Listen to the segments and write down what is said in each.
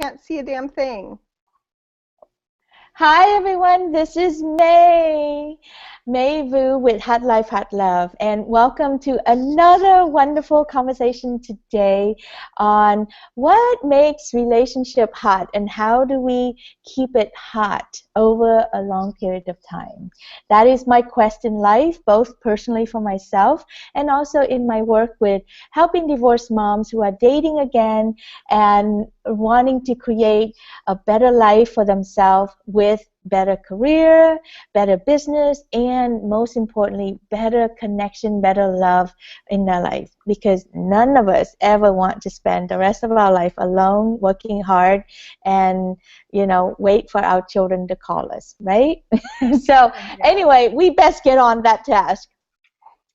can't see a damn thing. Hi everyone, this is May Vu with Hot Life, Hot Love, and welcome to another wonderful conversation today on what makes relationship hot and how do we keep it hot over a long period of time. That is my quest in life, both personally for myself and also in my work with helping divorced moms who are dating again and wanting to create a better life for themselves with better career, better business, and most importantly, better connection, better love in their life. Because none of us ever want to spend the rest of our life alone, working hard, and wait for our children to call us, right? So anyway, we best get on that task.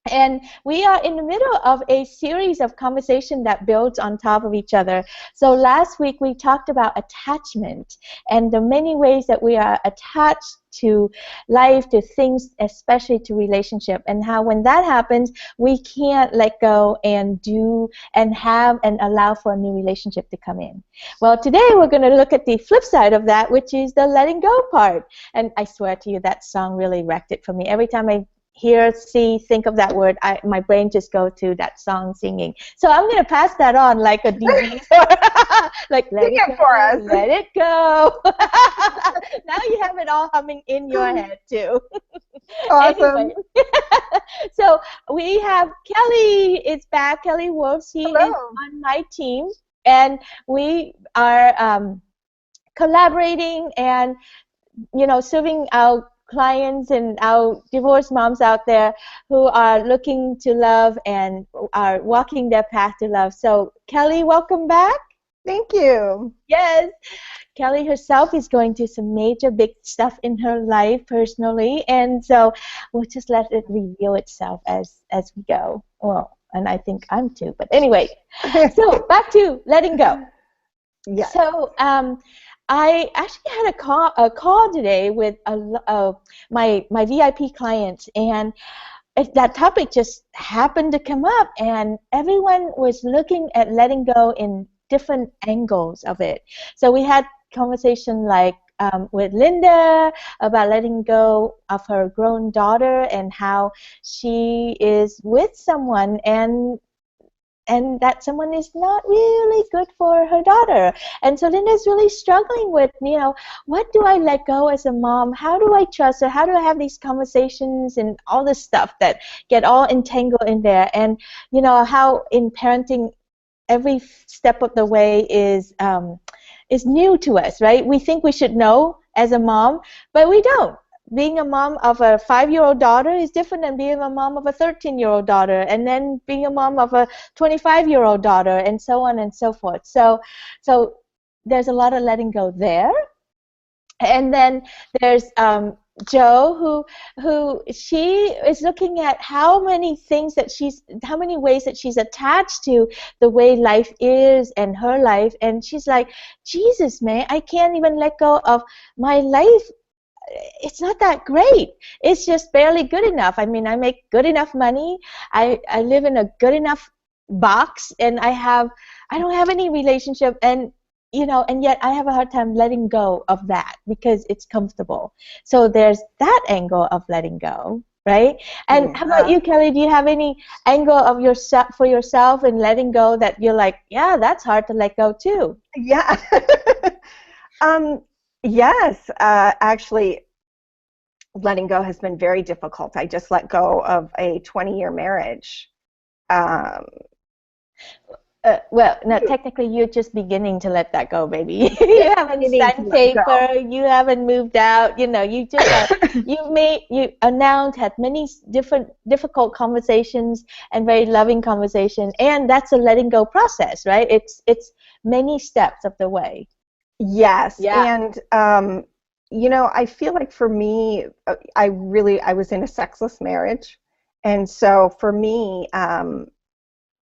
And we are in the middle of a series of conversation that builds on top of each other. So last week we talked about attachment and the many ways that we are attached to life, to things, especially to relationship, and how when that happens, we can't let go and do and have and allow for a new relationship to come in. Well, today we're going to look at the flip side of that, which is the letting go part. And I swear to you, that song really wrecked it for me. Every time I hear, see, think of that word, my brain just goes to that song singing. So I'm going to pass that on like a DVD. Like, let Sing it it go, for us. let it go. Now you have it all humming in your head too. Awesome. Anyway. So we have Kelly is back. Kelly Wolf. She Hello. is on my team, and we are collaborating and serving our clients and our divorced moms out there who are looking to love and are walking their path to love. So Kelly, welcome back. Thank you. Yes. Kelly herself is going through some major big stuff in her life personally, and so we'll just let it reveal itself as we go. Well, and I think I'm too, but anyway. So back to letting go. Yeah. So I actually had a call today with my VIP clients, and that topic just happened to come up, and everyone was looking at letting go in different angles of it. So we had conversation like with Linda about letting go of her grown daughter and how she is with someone and that someone is not really good for her daughter. And so Linda's really struggling with, what do I let go as a mom? How do I trust her? How do I have these conversations and all this stuff that get all entangled in there? And, how in parenting, every step of the way is new to us, right? We think we should know as a mom, but we don't. Being a mom of a 5-year-old daughter is different than being a mom of a 13-year-old daughter, and then being a mom of a 25-year-old daughter, and so on and so forth. So there's a lot of letting go there. And then there's Jo, who she is looking at how many ways that she's attached to the way life is and her life, and she's like, Jesus, man, I can't even let go of my life. It's not that great. It's just barely good enough. I mean, I make good enough money. I live in a good enough box, and I don't have any relationship, and and yet I have a hard time letting go of that because it's comfortable. So there's that angle of letting go, right? And how about you, Kelly? Do you have any angle of yourself for yourself and letting go that you're like, yeah, that's hard to let go too? Yeah. Yes, actually, letting go has been very difficult. I just let go of a 20-year marriage. Well, no, technically you're just beginning to let that go, baby. You haven't signed paper, you haven't moved out, you just you are now had many different difficult conversations and very loving conversations, and that's a letting go process, right? It's many steps of the way. Yes, Yeah. and I feel like for me, I was in a sexless marriage, and so for me,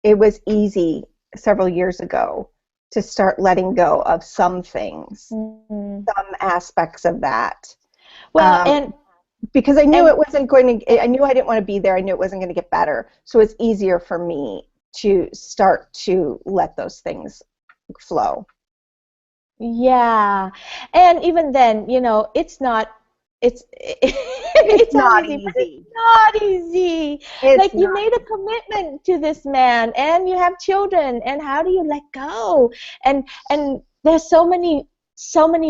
it was easy several years ago to start letting go of some things, some aspects of that. Well, and because I knew it wasn't going to, I knew I didn't want to be there. I knew it wasn't going to get better. So it's easier for me to start to let those things flow. Yeah. And even then, it's It's it sounds not easy, but it's easy. not easy. Like It's you not made a easy. commitment to this man and you have children, and how do you let go? And there's so many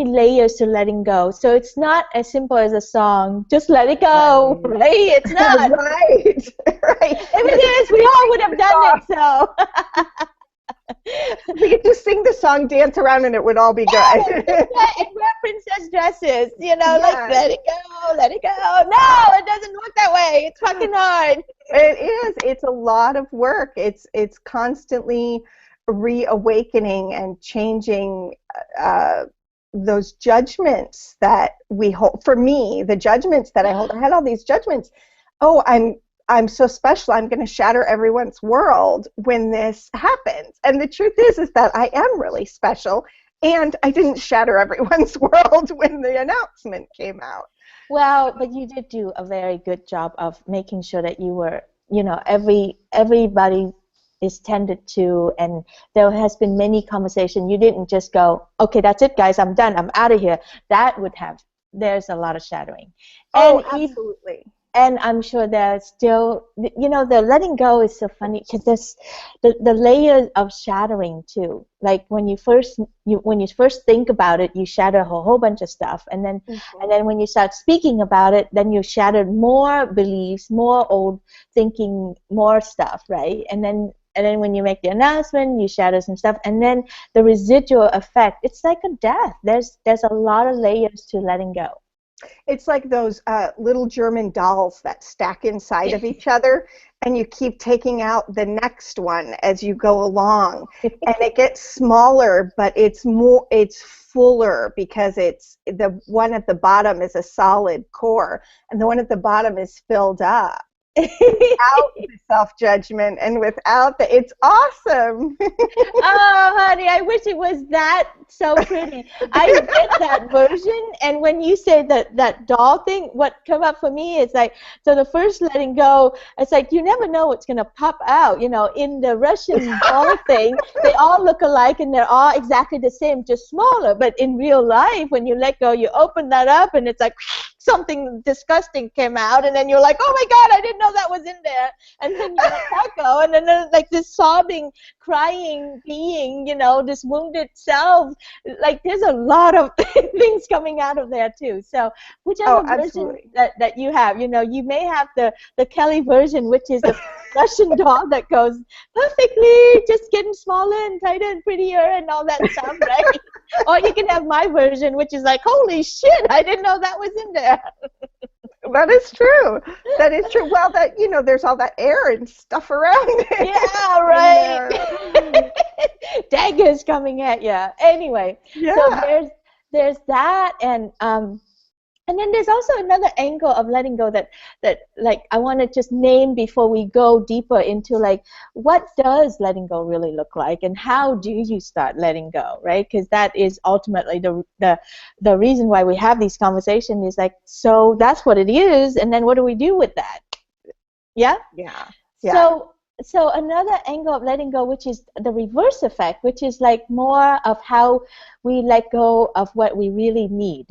layers to letting go. So it's not as simple as a song, just let it go, Right. right? It's not. Right. Right. If Yes, if it we is, could we just all sing would have the done song, it, so if we could just sing the song, dance around, and it would all be good. yeah, and wear princess dresses, like Yes, let it go, let it go. No, it doesn't work that way. It's fucking hard. it is. It's a lot of work. It's constantly reawakening and changing uh, those judgments that we hold. For me, the judgments that I hold, I had all these judgments. Oh, I'm so special. I'm going to shatter everyone's world when this happens. And the truth is that I am really special, and I didn't shatter everyone's world when the announcement came out. Well, but you did do a very good job of making sure that you were, everybody is tended to, and there has been many conversation. You didn't just go, okay, that's it, guys, I'm done, I'm out of here. That would have, there's a lot of shattering. Oh, And absolutely. and I'm sure there's still, the letting go is so funny because there's the layers of shattering too. Like when you first think about it, you shatter a whole bunch of stuff, and then Mhm. and then when you start speaking about it, then you shattered more beliefs, more old thinking, more stuff, right? And then when you make the announcement, you shatter some stuff, and then the residual effect. It's like a death. There's a lot of layers to letting go. It's like those little German dolls that stack inside of each other, and you keep taking out the next one as you go along, and it gets smaller, but it's fuller because it's the one at the bottom is a solid core, and the one at the bottom is filled up without the self-judgment and without the. It's awesome. Oh, honey, I wish it was that so pretty. I did that version, and when you say that doll thing, what come up for me is like, so the first letting go, it's like you never know what's gonna pop out. In the Russian doll thing, they all look alike and they're all exactly the same, just smaller. But in real life, when you let go, you open that up, and it's like something disgusting came out, and then you're like, oh my God, I didn't know that was in there, and then you let that go, and then there's like this sobbing, crying being, this wounded self. Like there's a lot of things coming out of there too. So Oh, whichever version absolutely. that you have, you may have the Kelly version, which is the Russian doll that goes perfectly, just getting smaller and tighter and prettier and all that stuff, right? Or you can have my version, which is like, holy shit, I didn't know that was in there. That is true. That is true. Well, there's all that air and stuff around Yeah, in right. there. Daggers coming at you. Anyway, so Yeah. there's that, and then there's also another angle of letting go that like I want to just name before we go deeper into like what does letting go really look like, and how do you start letting go, right? Because that is ultimately the reason why we have these conversations is like, so that's what it is, and then what do we do with that? Yeah. Yeah. Yeah. So another angle of letting go, which is the reverse effect, which is like more of how we let go of what we really need.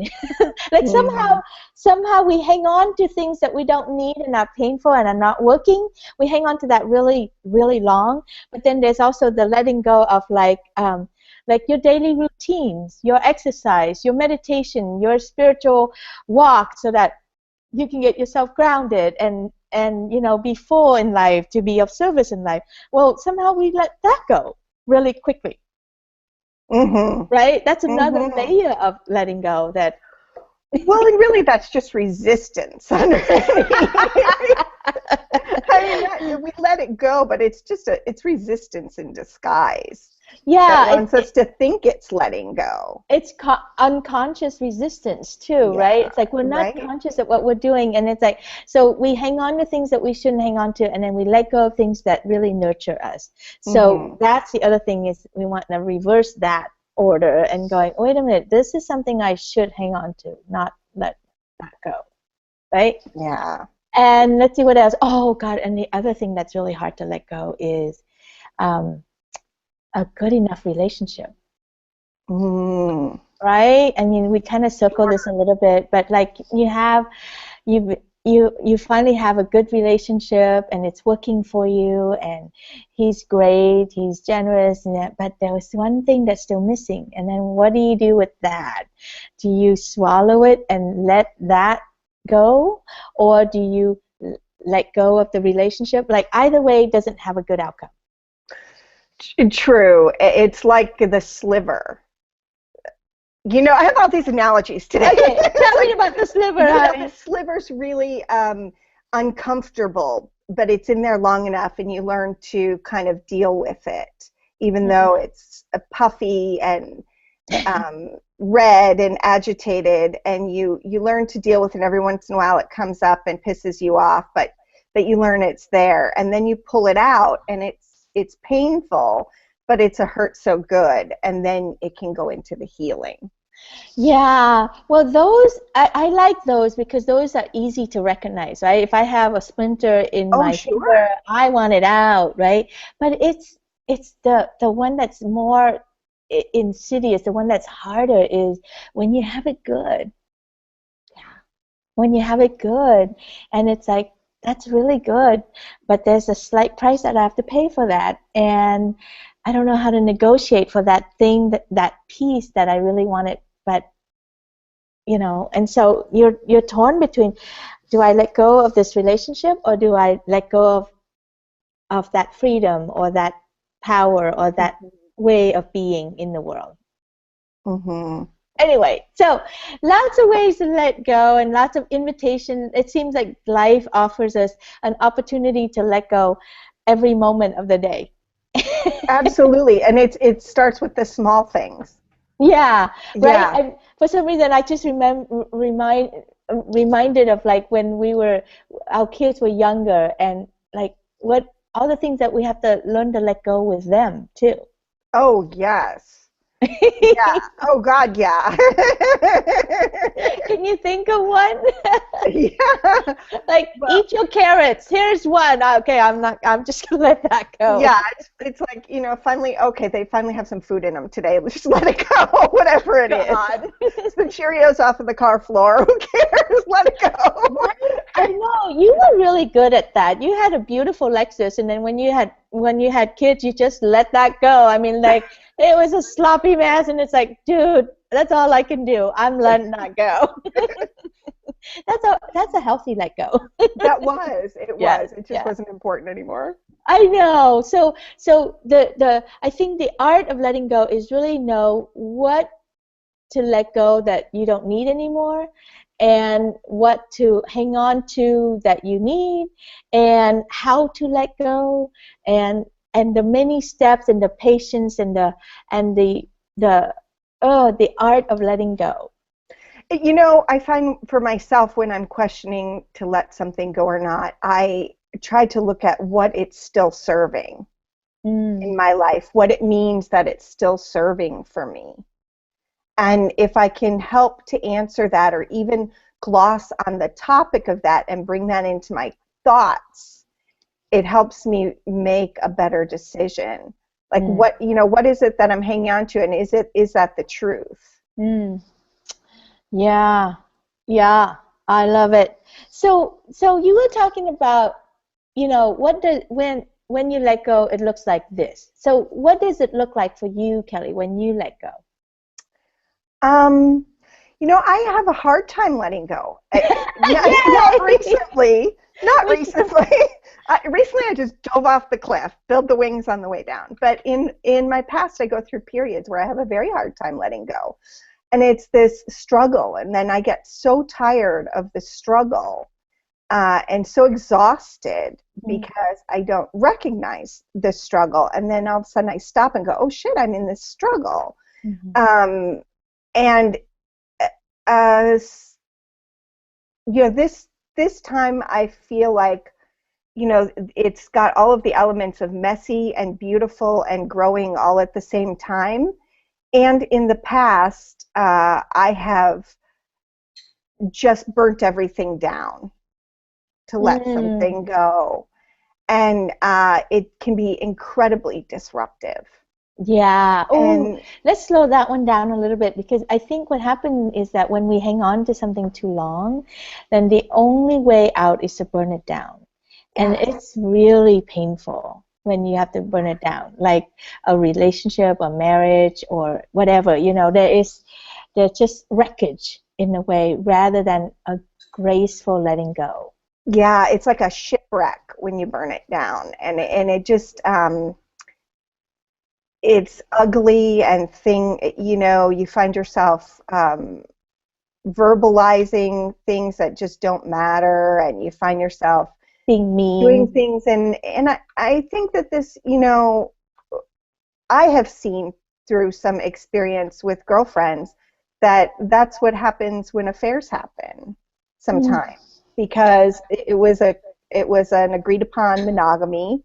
Like Hmm. somehow we hang on to things that we don't need and are painful and are not working. We hang on to that really, really long. But then there's also the letting go of like your daily routines, your exercise, your meditation, your spiritual walk, so that you can get yourself grounded and be full in life, to be of service in life. Well, somehow we let that go really quickly, Hmm. right? That's another Hmm. layer of letting go that Well, and really, that's just resistance underneath. I mean, we let it go, but it's resistance in disguise that yeah, wants us to think it's letting go. it's unconscious resistance too, right? Yeah. It's like we're not Right. conscious of what we're doing, and it's like, so we hang on to things that we shouldn't hang on to, and then we let go of things that really nurture us. So Hmm. that's the other thing, is we want to reverse that order and going, wait a minute, this is something I should hang on to, not let that go, right? Yeah. And let's see what else. Oh God, and the other thing that's really hard to let go is um, a good enough relationship. Mm. right? I mean, we kind of circle this a little bit, but like you finally have a good relationship and it's working for you, and he's great, he's generous, and that, but there was one thing that's still missing. And then what do you do with that? Do you swallow it and let that go, or do you let go of the relationship? Like either way doesn't have a good outcome. True. It's like the sliver. I have all these analogies today. Okay, It's tell me like, about the sliver, the honey. sliver's really uncomfortable, but it's in there long enough, and you learn to kind of deal with it, even though it's puffy and red and agitated, and you learn to deal with it. Every once in a while, it comes up and pisses you off, but you learn it's there, and then you pull it out, and it's painful, but it's a hurt so good, and then it can go into the healing. Yeah, well, those I like those because those are easy to recognize, right? If I have a splinter in Oh, my finger, sure. I want it out, right? But it's the one that's more insidious, the one that's harder is when you have it good. When you have it good, and it's like that's really good, but there's a slight price that I have to pay for that, and I don't know how to negotiate for that thing, that piece that I really wanted, but and so you're torn between, do I let go of this relationship, or do I let go of that freedom or that power or that way of being in the world? Mm-hmm. Anyway, so lots of ways to let go and lots of invitation. It seems like life offers us an opportunity to let go every moment of the day. Absolutely, and it starts with the small things. Yeah, right. Yeah. And for some reason, I just reminded of like when our kids were younger, and like what all the things that we have to learn to let go with them too. Oh, yes. Yeah. Oh, God, yeah. Can you think of one? Yeah. Like, Well, eat your carrots. Here's one. Okay, I'm just gonna let that go. yeah, it's like, finally, okay, they finally have some food in them today. Let's just let it go, whatever it is. God. It's the Cheerios off of the car floor. Who cares? Let it go. Right? I know you were really good at that. You had a beautiful Lexus, and then when you had kids, you just let that go. I mean, like it was a sloppy mess, and it's like, dude, that's all I can do. I'm letting that go. That's a healthy let go. That was, it Yeah, was. It just yeah. wasn't important anymore. I know. So the I think the art of letting go is really know what to let go that you don't need anymore, and what to hang on to that you need, and how to let go, and the many steps, and the patience, and the the art of letting go. I find for myself when I'm questioning to let something go or not, I try to look at what it's still serving in Mm. my life, what it means that it's still serving for me. And if I can help to answer that or even gloss on the topic of that and bring that into my thoughts, it helps me make a better decision. Like Mm. what is it that I'm hanging on to, and is that the truth? Mm. Yeah, yeah, I love it. So you were talking about, what does when you let go, it looks like this. So what does it look like for you, Kelly, when you let go? Um, I have a hard time letting go. Not Yay! recently, not Which, recently. Recently, I just dove off the cliff, build the wings on the way down. But in my past, I go through periods where I have a very hard time letting go, and it's this struggle, and then I get so tired of the struggle and so exhausted mm, because I don't recognize the struggle, and then all of a sudden I stop and go, "Oh shit, I'm in this struggle." mhm, Um, and uh, this time I feel like it's got all of the elements of messy and beautiful and growing all at the same time. And in the past, I have just burnt everything down to let mm, something go, and it can be incredibly disruptive. Yeah. Oh, And let's slow that one down a little bit because I think what happened is that when we hang on to something too long, then the only way out is to burn it down. And yes, it's really painful when you have to burn it down, like a relationship, a marriage, or whatever. There's just wreckage in a way rather than a graceful letting go. yeah, it's like a shipwreck when you burn it down, and it just it's ugly and you find yourself verbalizing things that just don't matter, and you find yourself Being doing mean. things, and I think that I have seen through some experience with girlfriends that that's what happens when affairs happen Mm, sometimes, because it was an agreed upon monogamy,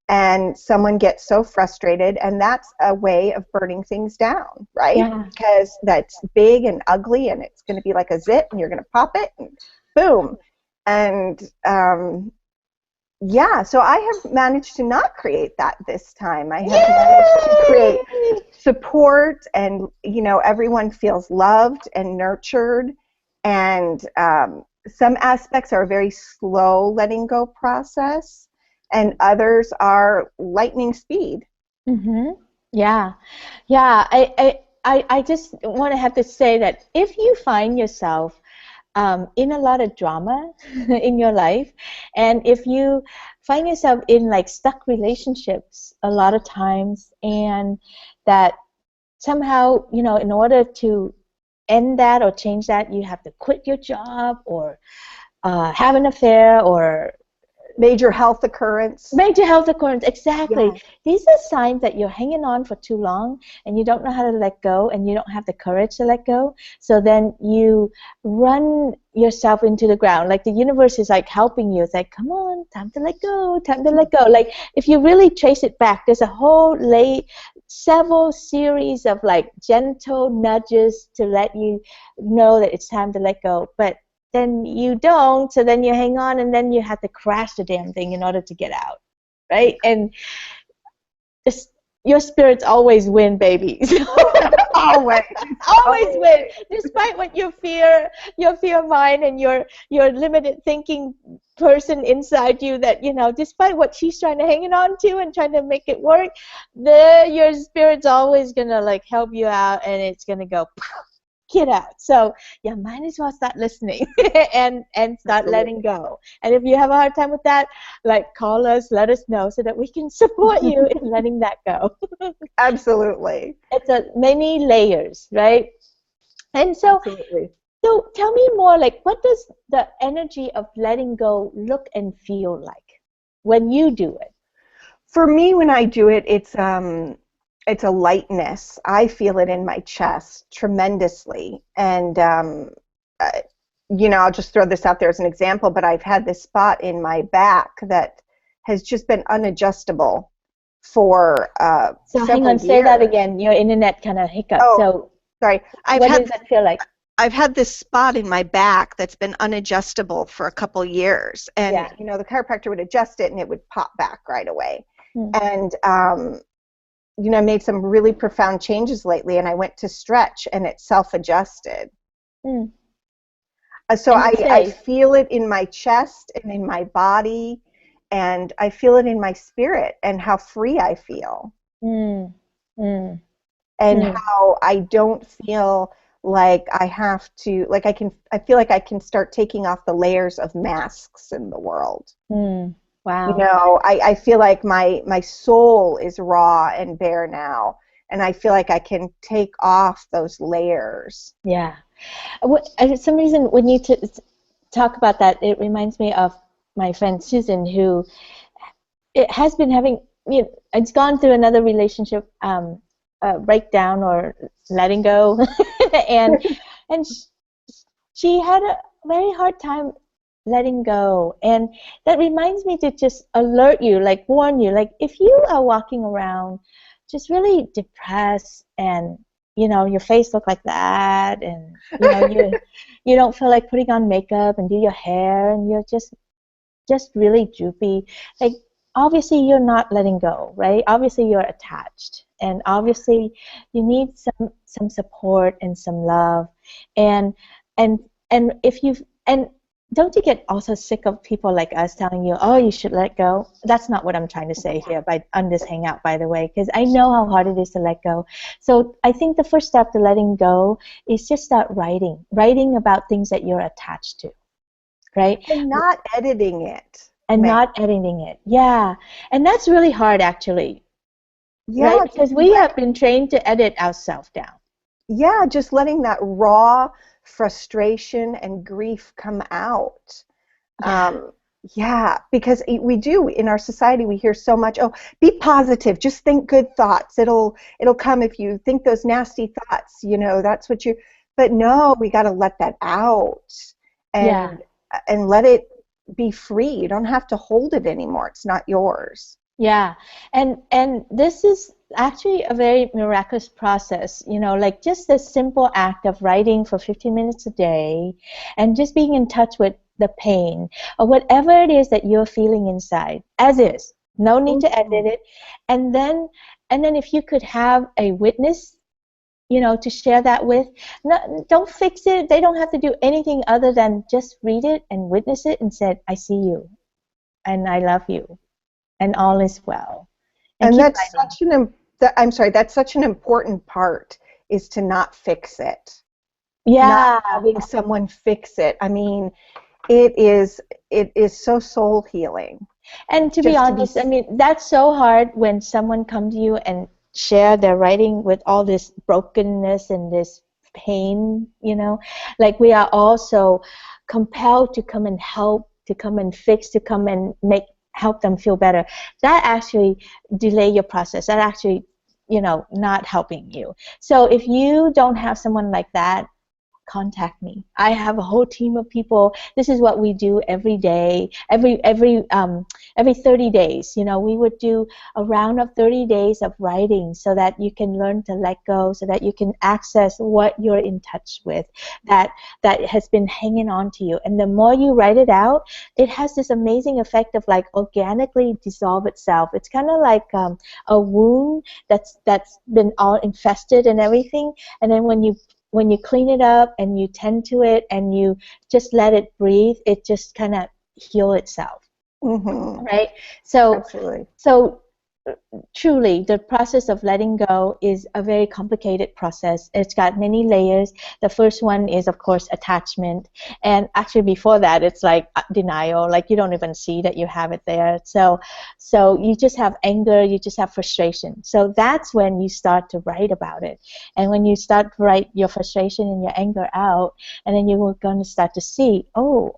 and someone gets so frustrated, and that's a way of burning things down, right? yeah. Because that's big and ugly, and it's going to be like a zit, and you're going to pop it and boom. And yeah, so I have managed to not create that this time. I have managed to create Yay! support, and everyone feels loved and nurtured, and some aspects are a very slow letting go process, and others are lightning speed. Mm-hmm. Yeah. Yeah. I just want to have to say that if you find yourself in a lot of drama in your life, and if you find yourself in like stuck relationships a lot of times, and that somehow, in order to end that or change that, you have to quit your job or have an affair or Major health occurrence. major health occurrence, exactly. Yes. These are signs that you're hanging on for too long and you don't know how to let go and you don't have the courage to let go. So then you run yourself into the ground. Like the universe is like helping you. It's like, come on, time to let go, time to let go. Like if you really trace it back, there's a whole several series of like gentle nudges to let you know that it's time to let go. But then you don't, so then you hang on, and then you have to crash the damn thing in order to get out, right? And this, your spirits always win, baby. Always. Always Always. win, despite what your fear mind, and your limited thinking person inside you. That despite what she's trying to hang it on to and trying to make it work, your spirit's always gonna like help you out, and it's gonna go get out. So you might as well start listening and start letting Absolutely. go. And if you have a hard time with that, like call us, let us know so that we can support you in letting that go. Absolutely. It's a many layers, right? And so Absolutely. so tell me more, like what does the energy of letting go look and feel like when you do it? For me, when I do it, it's a lightness. I feel it in my chest tremendously, and uh, I'll just throw this out there as an example. But I've had this spot in my back that has just been unadjustable for So hang several on, say that years. again. Your internet kind of hiccup. Oh, So sorry. what does that feel like? I've had this spot in my back that's been unadjustable for a couple years, and Yeah. the chiropractor would adjust it, and it would pop back right away. Hmm. And I made some really profound changes lately, and I went to stretch, and it self-adjusted. Hmm. So And I, it I stays. feel it in my chest and in my body, and I feel it in my spirit, and how free I feel, Mm, mm, and mm, how I don't feel like I have to, like I feel like I can start taking off the layers of masks in the world. mm. Wow. I feel like my soul is raw and bare now, and I feel like I can take off those layers. Yeah. For some reason, when you talk about that, it reminds me of my friend Susan, who it has been having, it's gone through another relationship breakdown or letting go, and and she had a very hard time letting go. And that reminds me to just alert you, like warn you, like if you are walking around just really depressed and your face look like that, and you don't feel like putting on makeup and do your hair, and you're just really droopy, like obviously you're not letting go, right? Obviously you're attached. and obviously you need some support and some love, and and and if you and don't you get also sick of people like us telling you, oh, you should let go? That's not what I'm trying to say here on this Hangout, by the way, because I know how hard it is to let go. So I think the first step to letting go is just start writing about things that you're attached to, right? And not editing it, And May. not editing it. Yeah. And that's really hard, actually, right? Yeah, Because we have been trained to edit ourselves down. yeah, just letting that raw frustration and grief come out. Yeah. Yeah, because we do in our society, we hear so much, oh, be positive, just think good thoughts. It'll come if you think those nasty thoughts, that's what you, but no, we got to let that out Yeah. and let it be free. You don't have to hold it anymore. It's not yours. Yeah, and this is actually a very miraculous process, like just the simple act of writing for 15 minutes a day and just being in touch with the pain or whatever it is that you're feeling inside, as is. No need to edit it. And then if you could have a witness, to share that with, no, don't fix it. They don't have to do anything other than just read it and witness it and say, I see you and I love you and all is well. And And keep that's writing. I'm sorry, that's such an important part, is to not fix it. Not Yeah. having someone fix it. I mean, it is so soul healing. And to be Just to be honest, I mean, that's so hard when someone comes to you and share their writing with all this brokenness and this pain. Like we are also compelled to come and help, to come and fix, to come and help them feel better. That actually delay your process. That actually, not helping you. So if you don't have someone like that, contact me. I have a whole team of people. This is what we do every day. Every 30 days, we would do a round of 30 days of writing so that you can learn to let go, so that you can access what you're in touch with that has been hanging on to you. And the more you write it out, it has this amazing effect of like organically dissolve itself. It's kind of like a wound that's been all infested and everything. And then when you clean it up and you tend to it and you just let it breathe, it just kind of heal itself, right? So, Absolutely. so truly, the process of letting go is a very complicated process. It's got many layers. The first one is, of course, attachment. And actually, before that, it's like denial. Like you don't even see that you have it there. So you just have anger. You just have frustration. So that's when you start to write about it. And when you start to write your frustration and your anger out, and then you're going to start to see, oh,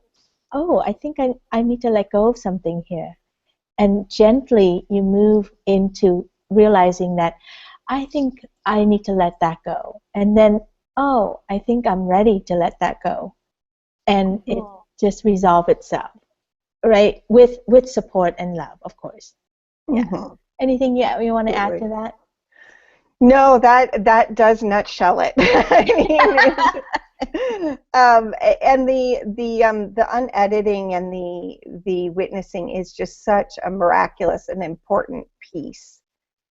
I think I need to let go of something here. And gently you move into realizing that I think I need to let that go. And then, oh, I think I'm ready to let that go. And it just resolve itself, right? With support and love, of course. Yeah. Anything you want to add to that? No, that does nutshell it. I mean, and the unediting and the witnessing is just such a miraculous and important piece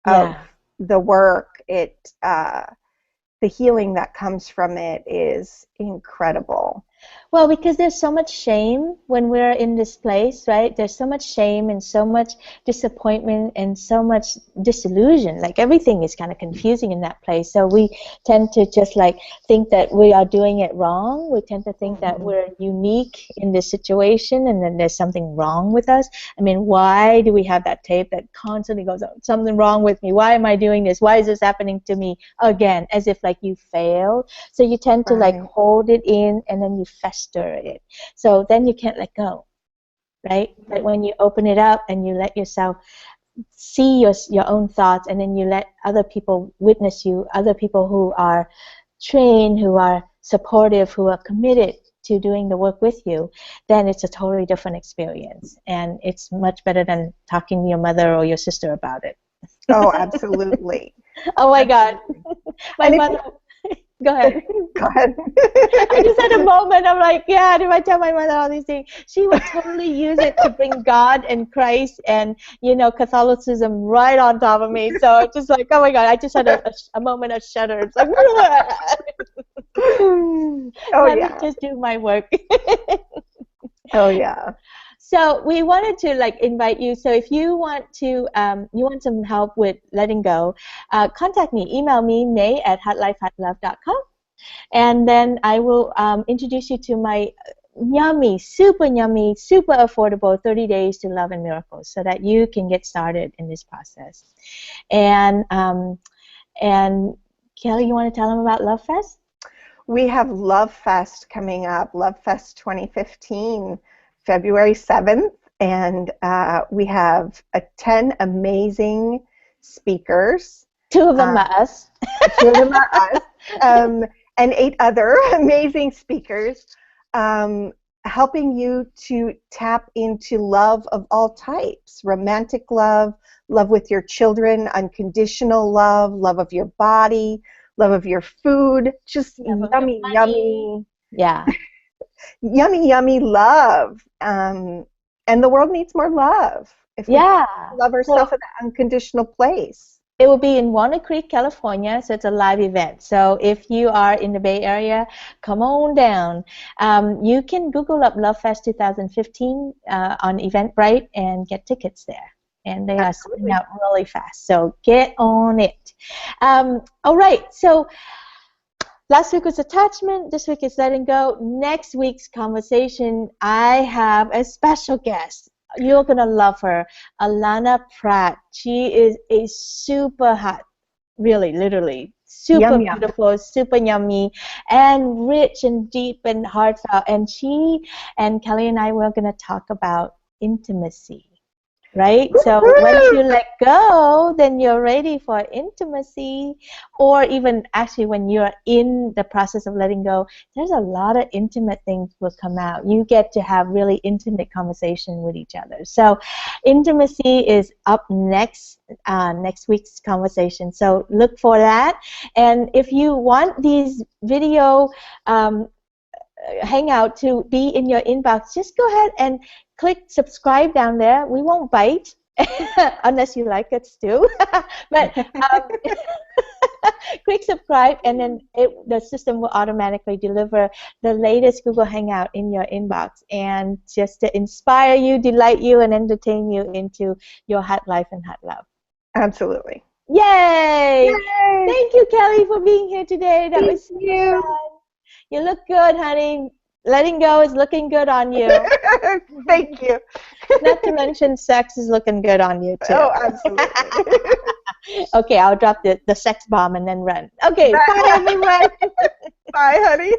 of the work. The healing that comes from it is incredible. Well, because there's so much shame when we're in this place, right? There's so much shame and so much disappointment and so much disillusion. Like everything is kind of confusing in that place. So we tend to just like think that we are doing it wrong. We tend to think that we're unique in this situation and then there's something wrong with us. I mean, why do we have that tape that constantly goes, oh, something wrong with me? Why am I doing this? Why is this happening to me again? As if like you failed. So you tend to like hold it in and then you fester it. So then you can't let go, right? But when you open it up and you let yourself see your own thoughts and then you let other people witness you, other people who are trained, who are supportive, who are committed to doing the work with you, then it's a totally different experience. And it's much better than talking to your mother or your sister about it. Oh, absolutely. Oh my God. My mother. Go ahead. Go ahead. I just had a moment. I'm like, yeah, if I tell my mother all these things, she would totally use it to bring God and Christ and, Catholicism right on top of me. So it's just like, oh my God, I just had a moment of shudder. It's like, Oh let me yeah. just do my work. Oh yeah. So we wanted to invite you. So if you want you want some help with letting go, contact me. Email me, may@hotlifehotlove.com. And then I will introduce you to my yummy, super affordable 30 Days to Love and Miracles so that you can get started in this process. And Kelly, you want to tell them about Love Fest? We have Love Fest coming up, Love Fest 2015, February 7th, and we have 10 amazing speakers. Two of them are us. Two of them are us, and 8 other amazing speakers, helping you to tap into love of all types: romantic love, love with your children, unconditional love, love of your body, love of your food, just Love of your yummy, money. yummy, Yeah. yummy love. And the world needs more love. If we Yeah. love ourselves So in an unconditional place. it will be in Walnut Creek, California, so it's a live event. So if you are in the Bay Area, come on down. You can Google up Love Fest 2015 on Eventbrite and get tickets there. And they are selling Absolutely. out really fast. So get on it. All right. So last week was attachment. This week is letting go. Next week's conversation, I have a special guest. You're going to love her, Alana Pratt. She is a super hot, really, literally, super Yum, yum. beautiful, super yummy, and rich and deep and heartfelt. And she and Kelly and I were going to talk about intimacy. Right? So once you let go, then you're ready for intimacy. Or even actually when you're in the process of letting go, there's a lot of intimate things will come out. You get to have really intimate conversation with each other. So intimacy is up next week's conversation. So look for that. And if you want these video Hangout to be in your inbox, just go ahead and click subscribe down there. We won't bite unless you like us too. But click subscribe, and then the system will automatically deliver the latest Google Hangout in your inbox, and just to inspire you, delight you, and entertain you into your hot life and hot love. Absolutely. Yay! Yay! Thank you, Kelly, for being here today. That was Thank you. fun. You look good, honey. Letting go is looking good on you. Thank you. Not to mention sex is looking good on you, too. Oh, absolutely. Okay, I'll drop the sex bomb and then run. Okay, bye, everyone. Bye, honey.